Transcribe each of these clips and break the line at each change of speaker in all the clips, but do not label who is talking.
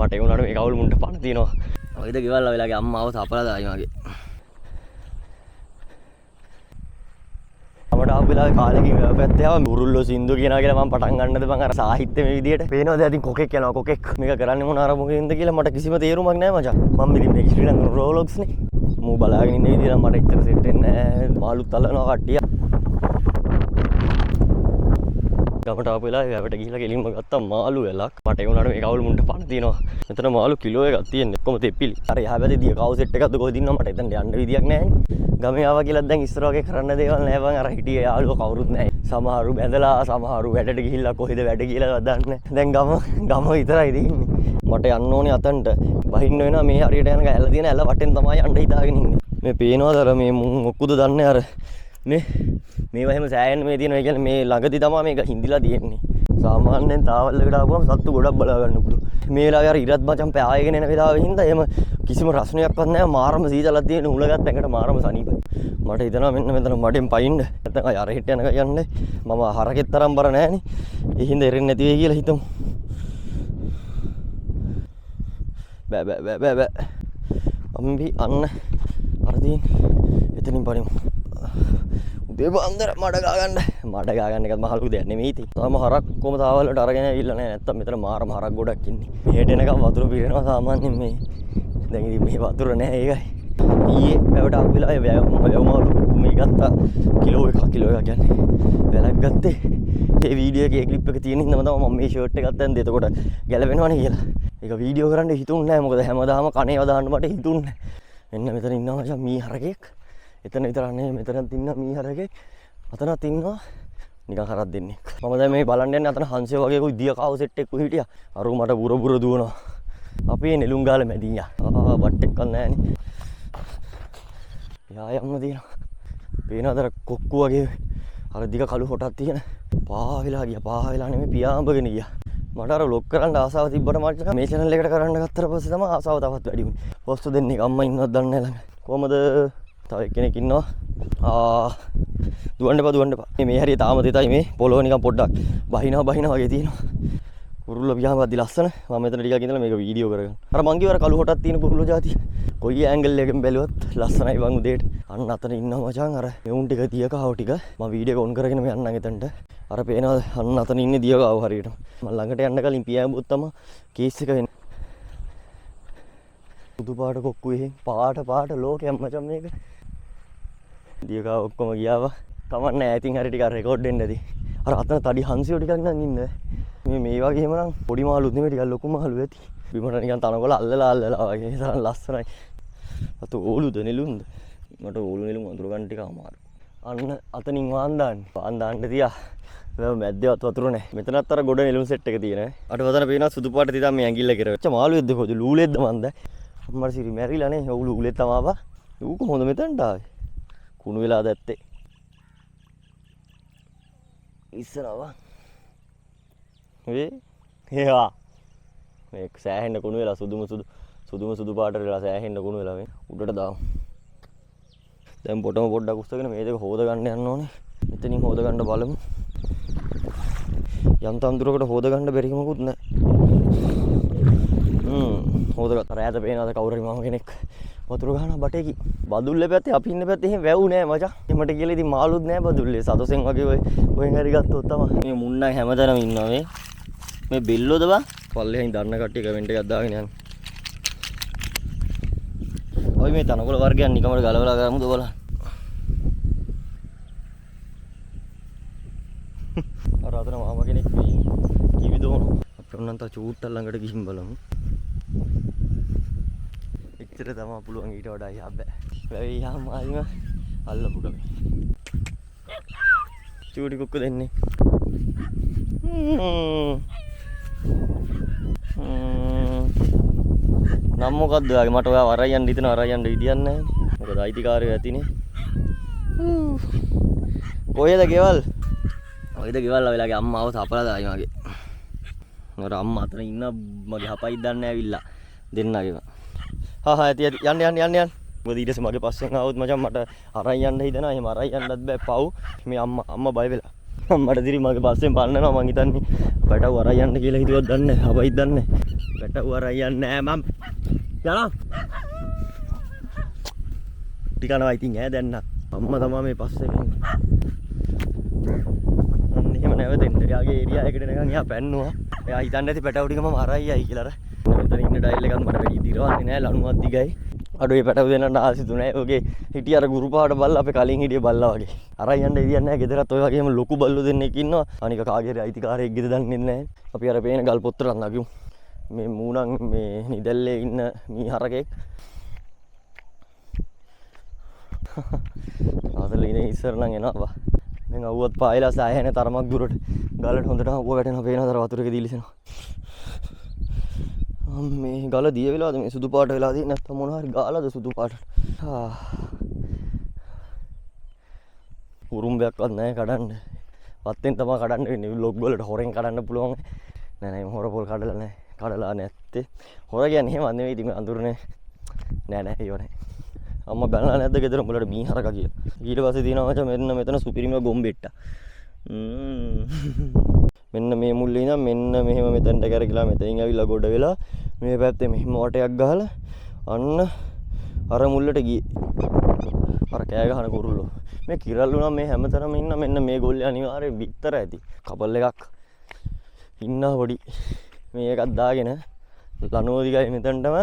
මට ඒ උනාට මේ කවුල් මුන්ට පණ තියනවා. ඔයද ගෙවල් වෙලාගේ අම්මාව සපලා දායි මගේ. අපට ආපු වෙලාවේ කාලෙකින් වැපැත්තේ ආව ගුරුල්ලෝ සින්දු කියනවා කියලා මම පටන් ගන්නද මං අර සාහිත්‍ය මේ විදියට පේනවාද ඉතින් කොකෙක් යනවා කොකෙක් මේක කරන්නේ මොන අරමුණකින්ද කියලා මට කිසිම තේරුමක් නැහැ මචං. මම ඉතින් මේක ශ්‍රී ලංකන් රෝලොක්ස් නේ. මූ බලාගෙන ඉන්න විදියට මට එච්චර සෙට් වෙන්නේ නැහැ. මාළුත් අල්ලනවා කට්ටිය. ගමට ආපු වෙලාවේ වැවට ගිහිල්ලා ගෙලින්ම ගත්තා මාළු වෙලක්. මට ඒ උනාට මේ කවුල් මුන්ට පණ තියනවා. මෙතන මාළු කිලෝ එකක් තියෙන්නේ. ඔක්කොම තෙප්පිලි. අර යහ පැත්තේ දිය කවු සෙට් එකක්ද කොහෙද ඉන්නව මට එතන යන්න විදියක් නැහැ නේ. ගමේ ආවා කියලා දැන් ඉස්සර වගේ කරන්න දේවල් නැහැ බං. අර හිටියේ යාළුවෝ කවුරුත් නැහැ. සමහරු බැඳලා සමහරු වැඩට ගිහිල්ලා කොහෙද වැඩ කියලා දන්නේ නැහැ. දැන් ගම විතරයි තියෙන්නේ. මට යන්න ඕනේ අතන්ට. බහින්න වෙනවා මේ හරියට යන ඇල තියෙන ඇල වටෙන් තමයි යන්න හිතාගෙන ඉන්නේ. මේ පේනවාද අර මේ මොකුද දන්නේ අර මේවා එහෙම සෑහෙන්න මේ තියෙනවා. ඒ කියන්නේ මේ ළඟදී තමයි මේක හින්දිලා තියෙන්නේ. සාමාන්‍යයෙන් තාවල්ලකට ආවම සත්තු ගොඩක් බලා ගන්න පුළුවන්. මේ වෙලාවේ අර ඉරත් මචං පෑයගෙන එන වෙලාවෙ හින්දා එහෙම කිසිම රස්නයක්වත් නැහැ. මාරම සීතලක් තියෙන උලගත් ඇඟට මාරම සනීපයි. මට හිතනවා මෙන්න මෙතන මඩෙන් පයින්න. නැත්නම් අය අර හිට යනක යන්නේ. මම හරකෙත් තරම් බර නැහනේ. ඒ හින්දා එරෙන්නේ නැති වෙයි කියලා හිතමු. බෑ. අම්බි අන්න අර තියෙන එතනින් පරිමු. උදේ බන්දර මඩ ගා ගන්න එකත් මහලු දෙයක් නෙමෙයි ඉතින්. තාම හරක් කොහම තාවලට අරගෙන ඇවිල්ලා නැහැ. නැත්තම් මෙතන මාරම හරක් ගොඩක් ඉන්නේ. මෙහෙට එනකම් වතුර පිරෙනවා සාමාන්‍යයෙන් මේ. දැන් ඉතින් මේ වතුර නැහැ ඒකයි. ඊයේ වැවට ආපු වෙලාවේ වැවමාළු මේ ගත්තා කිලෝ එකක් කියන්නේ. වැලක් ගත්තේ. ඒ වීඩියෝ එකේ ක්ලිප් එක තියෙන හින්දා තමයි මම මේ ෂර්ට් එක ගත්තන් දෙ එතකොට ගැලවෙනවනේ කියලා. ඒක වීඩියෝ කරන්න හිතුන්නේ නැහැ. මොකද හැමදාම කණේව දාන්න මට හිතුන්නේ නැහැ. මෙන්න මෙතන ඉන්නවා මචං මී හරකෙක්. එතන විතරක් නෙමෙයි මෙතනත් ඉන්නවා මී හරකෙක්. අතනත් ඉන්නවා නිකන් හරක් දෙන්නෙක්. මම දැන් මේ බලන්න යන්නේ අතන හංසය වගේ કોઈ දිය කාව සෙට් එකක් හිටියා. අරු මට බුර දුවනවා. අපි නෙළුම් ගාල මැදියා. බට් එකක් නැහැනේ. යා යන්න දිනවා. පේනවද අර කොක්කු වගේ අර දිග කළු හොටක් තියෙන. පාවෙලා නෙමෙයි පියාඹගෙන ගියා. මට අර ලොක් කරන්න ආසාව තිබ්බට මට මේ channel එකට කරන්න ගත්තට පස්සේ තමයි ආසාව තවත් වැඩි වුනේ. පොස්ට් දෙන්නේ අම්මා ඉන්නවද දන්නේ නැහැ ළඟ. කොහමද? තව එක්කෙනෙක් ඉන්නවා. දුවන්න එපා. මේ හරිය තාම දෙතයි මේ පොළොව නිකන් පොඩ්ඩක් බහිනවා වගේ තියෙනවා. කුරුල්ල පියාඹද්දි ලස්සන. මම මෙතන ටිකක් ඉඳලා මේක වීඩියෝ කරගන්න. අර මං කිව්ව අර කළු හොටක් තියෙන කුරුල්ල జాති. කොයි ඇන්ගල් එකෙන් බැලුවත් ලස්සනයි බං උදේට. අන්න අතන ඉන්නවා මචං අර මෙවුන් ටික දියකාව ටික. මම වීඩියෝ එක ඔන් කරගෙන මම යන්නම් එතනට. අර පේනවා අන්න අතන ඉන්නේ දියකාව හරියට. මම ළඟට යන්න කලින් පියාඹුවොත් තමයි කේස් එක වෙන්නේ. සුදු පාට කොක්කු එහෙන් පාට ලෝකයක් මචං මේක. දියකාව ඔක්කොම ගියාවා. තමන්නේ ඈතින් හරි ටිකක් රෙකෝඩ් වෙන්න ඇති. අර අතන තඩි හංසියෝ ටිකක් නම් ඉන්නේ. මේ වගේම නම් පොඩි මාළුත් නෙමෙයි ටිකක් ලොකු මාළු ඇති. බිමට නිකන් තනකොළ අල්ලලා වගේ තරම් ලස්සනයි. අත ඕලුද නෙළුම්ද? මට ඕලු නෙළුම් වතුර ගන්න ටික අමාරු. අන්න අතනින් වාන් දාන්න තියා. මැද්දේවත් වතුර නැහැ. මෙතනත් අර ගොඩ නෙළුම් සෙට් එක තියෙනවා. අට වතන පේනවා සුදු පාට තියලා මේ ඇඟිල්ල කෙරෙච්ච මාළුවෙක්ද කොහොද ලූලෙක්ද මන්ද? අම්මර සිරි මැරිලා නේ. ඔව් ලූලෙක් තමයි ආවා. ඌ කොහොමද මෙතනට ආවේ? කුණු වෙලා දැත්තේ. ඉස්සරවා. ඒවා මේ සෑහෙන්න කුණු වෙලා සුදුම පාට වෙලා සෑහෙන්න කුණු වෙලා මේ උඩට දාමු. දැන් පොටම පොඩ්ඩක් උස්සගෙන මේ දෙක හොද ගන්න යන්න ඕනේ. මෙතනින් හොද ගන්න බලමු. යන්තම් දුරකට හොද ගන්න බැරි කමකුත් නැහැ. හොදගත්ත රෑත පේනවාද කවුරු හරි මම කෙනෙක් වතුර ගහන බටේකි. බදුල්ලේ පැත්තේ අපි ඉන්න පැත්තේ එහෙම වැව් නෑ මචං. එමට කියලා ඉතින් මාළුත් නෑ බදුල්ලේ. සතොසෙන් වගේ ඔයෙන් හරි ගත්තොත් තමයි. මේ මුන්නන් හැමතැනම ඉන්නවා මේ බෙල්ලෝද බා? පල්ලෙහින් දන්න කට්ටිය කමෙන්ට් එකක් දාගෙන යන්න. ඔය මේ තනකොළ වර්ගයන් නිකමට ගලවලා ගමුද බලන්න. අර අතන මාමා කෙනෙක් මේ කිවි දෝන. අපි උන්නන් තා චූට්ටක් ළඟට ගිහින් බලමු. එච්චර තමයි පුළුවන් ඊට වඩා යහ බෑ. වෙයි යාම ආයිම අල්ලපු ගමේ. චූටි කුක්ක දෙන්නේ. නම් මොකද්ද ඔයාගේ? මට ඔයා වරයි යන්න හිතනවා. වරයි යන්න විදියක් නැහැ. මොකද අයිතිකාරයෝ ඇතිනේ. කොහෙද ගෙවල්? ඔයද ගෙවල් වෙලාගේ අම්මාව සපලා දායි මගේ. මර අම්මා අතන ඉන්න මගේ හපයි දන්නේ ඇවිල්ලා දෙන්නගේම. ඇති යන්න. මොකද ඊට පස්සේ මගේ පස්සෙන් ආවොත් මචං මට අරන් යන්න හිතනවා. එහෙම අරන් යන්නත් බෑ පව්. මේ අම්මා බය වෙලා. මට දිරි මගේ පස්සෙන් පන්නනවා මං හිතන්නේ පැටව අරන් යන්න කියලා හිතුවත් දන්නේ නැහැ. අපයිත් දන්නේ නැහැ. පැටව අරන් යන්නේ නැහැ මම. යනවා. ටිකනවා ඉතින් ඈ දැන් අම්මා තමයි මේ පස්සේ වෙන්නේ. අන්න එහෙම නැවතෙන්න. එයාගේ ඒරියා එකට නිකන් එයා පැන්නුවා. එයා හිතන්නේ නැති පැටව ටික මම අරයියයි කියලා අර. මෙතන ඉන්න ඩයල් එකත් මට වැඩි දිරවන්නේ නැහැ ලණුවක් දිගයි. අඩුවේ පැටව දෙන්නට ආසි තුනේ. ඔගේ හිටිය අර ගුරු පාට බල්ලා අපේ කලින් හිටිය බල්ලා වගේ. අරන් යන්න ඉදියක් නැහැ. ගෙදරත් ඔය වගේම ලොකු බල්ලෝ දෙන්නෙක් ඉන්නවා. අනික කාගේ අයිතිකාරයෙක්ද දන්නේ නැහැ. අපි අර පේන ගල් පොත්තරක් නගිමු. මේ මූණන් මේ නිදැල්ලේ ඉන්න මී හරකෙක්. ආතල ඉන්නේ ඉස්සර නම් එනවා. දැන් අවුවත් පායලා සාය නැ තරමක් දුරට ගලට හොඳට අවුව වැටෙනවා. පේනවද වතුරක දීලිසෙනවා. මේ ගල දිය වෙලාද මේ සුදු පාට වෙලා තියෙන්නේ නැත්නම් මොන හරි ගාලාද සුදු පාට. උරුම්බයක්වත් නැහැ කඩන්න. පත්තෙන් තමයි කඩන්න වෙන්නේ. ලොග් වලට හොරෙන් කඩන්න පුළුවන්. නෑ නෑ හොර පොල් කඩලා නැහැ. කඩලා නැත්තේ. හොර කියන්නේ එහෙම නෙවෙයි. ඉතින් අඳුරනේ. නෑ නෑ ඒව නෑ. අම්මා බැලලා නැද්ද ගෙදර උඹලට මී හරකා කියලා. ඊට පස්සේ දිනවා මචං මෙතන සුපිරිම ගොම්බෙට්ටා. මෙන්න මේ මුල්ලේ ඉඳන් මෙන්න මෙහෙම මෙතනට කරගලා මෙතනින් ඇවිල්ලා ගොඩ වෙලා මේ පැත්තේ මෙහෙම වටයක් ගහලා අන්න අර මුල්ලට ගියේ. අර කෑ ගහන කුරුල්ලෝ. මේ කිරල්ලු නම් මේ හැමතැනම ඉන්න මෙන්න මේ ගොල්ලේ අනිවාර්යෙන් විතර ඇති. කපල් එකක් ඉන්නවා පොඩි. මේ එකක් දාගෙන ලනුව දිගයි මෙතනටම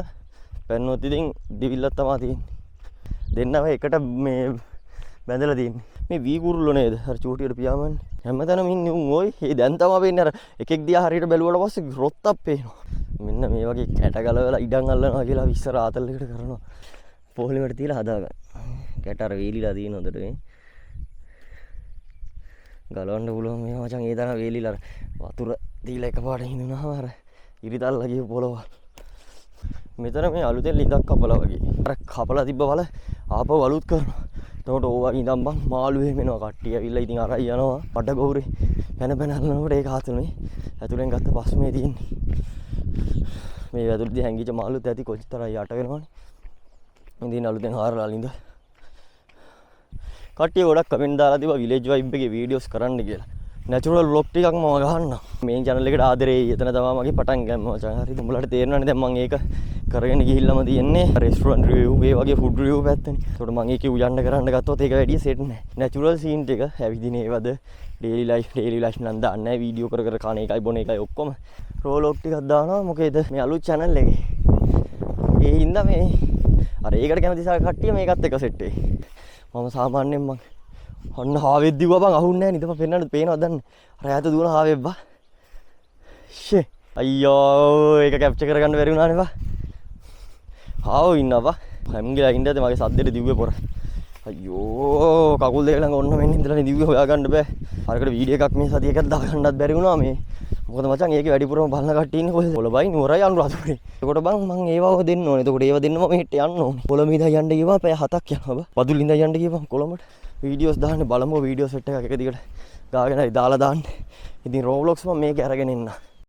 පැන්නොත් ඉතින් දිවිල්ලක් තමයි තියෙන්නේ. දෙන්නම එකට මේ බැඳලා තියෙන්නේ. මේ වී කුරුල්ලෝ නේද? අර චූටියට පියාඹන්නේ. හැමතැනම ඉන්නේ උන් ඔය. ඒ දැන් තමයි වෙන්නේ අර එකෙක් දිහා හරියට බැලුවට පස්සේ රොත්තක් පේනවා. මෙන්න මේ වගේ කැට ගලවලා ඉඩම් අල්ලනවා කියලා විශ්සර ආතල් එකට කරනවා. පොලිමට තියලා හදාගන්න. කැට අර වේලිලා තියෙන හොඳට මේ. ගලවන්න පුළුවන් මේ මචං ඒ තරම් වේලිලා අර වතුර දීලා එකපාරට හිඳුනහම අර ඉරිතල්ලා ගිය පොළව. මෙතන මේ අලුතෙන් ලිඳක් කපලා වගේ. අර කපලා තිබ්බ වල ආපහු අලුත් කරනවා. එතකොට ඕවා ඉඳන් බං මාළු එහෙම එනවා කට්ටිය ඇවිල්ලා ඉතින් අරයි යනවා. පඩ ගෞරේ පැන පැන අල්ලනකොට ඒක ආතුනේ. ඇතුලෙන් ගත්ත පස්මේ තියෙන්නේ. මේ ඇතුළේදී හැංගිච්ච මාළුත් ඇති කොච්චර යට වෙනවනේ. ඉතින් අලුතෙන් හාරලා ලිඳ. කට්ටිය ගොඩක් කමෙන්ට් දාලා තිබ්බා විලේජ් වයිබ් එකේ වීඩියෝස් කරන්න කියලා. නැචරල් ව්ලොග් ටිකක් මම ගහන්න. මේ channel එකට ආදරේ එතන තමයි මගේ පටන් ගන්න මචං. හරිද? උඹලට තේරෙනවනේ දැන් මම ඒක කරගෙන ගිහිල්ලාම තියන්නේ රෙස්ටුරන්ට් රිවිව් ඒ වගේ ෆුඩ් රිවිව් පැත්තනේ. ඒකට මම ඒක උයන්න කරන්න ගත්තොත් ඒක වැඩි සෙට් නැහැ. නැචරල් සීන් ටික ඇවිදින ඒවද ඩේලි ලයිෆ් නම් දාන්නේ නැහැ. වීඩියෝ කර කර කණ එකයි බොන එකයි ඔක්කොම රෝ ලොග් ටිකක් දානවා. මොකේද මේ අලුත් channel එකේ. ඒ හින්දා මේ අර ඒකට කැමති කට්ටිය මේකත් එක සෙට් වෙයි. මම සාමාන්‍යයෙන් මම ඔන්න හාවෙත් දිව්වා බං අහුන්නේ නැහැ නේද? පෙන්නන්න පේනවද දන්නේ? අර ඈත දුවන හාවෙත් බා. ෂේ අයියෝ ඒක කැප්චර් කරගන්න බැරි වුණානේ බා. හාව ඉන්නවා බා. හැම්ගිලා ඉඳද්දි මගේ සද්දෙට දිව්වේ පොර. අයියෝ කකුල් දෙක ළඟ ඔන්න මෙන්න ඉඳලා දිව්වේ හොයාගන්න බෑ. අරකට වීඩියෝ එකක් මේ සතිය එකක් දාගන්නත් බැරි වුණා මේ. මොකද මචං ඒකේ වැඩිපුරම බලන කට්ටිය ඉන්නේ කොහෙද? පොළබයි නුවරයි අනුරාධපුරේ. එතකොට බං මං ඒවව දෙන්න ඕනේ. එතකොට ඒව දෙන්න මම හෙට යන්න ඕනේ. කොළඹ ඉඳන් යන්න ගියවා පැය 7ක් යනවා බා. පදුල් ඉඳන් යන්න ගියවා කොළඹට. වීඩියෝස් දාන්න බලමු වීඩියෝ සෙට් එකක් එක දිගට ගාගෙනයි දාලා දාන්න. ඉතින් රෝබ්ලොක්ස් මම මේක අරගෙන එන්න.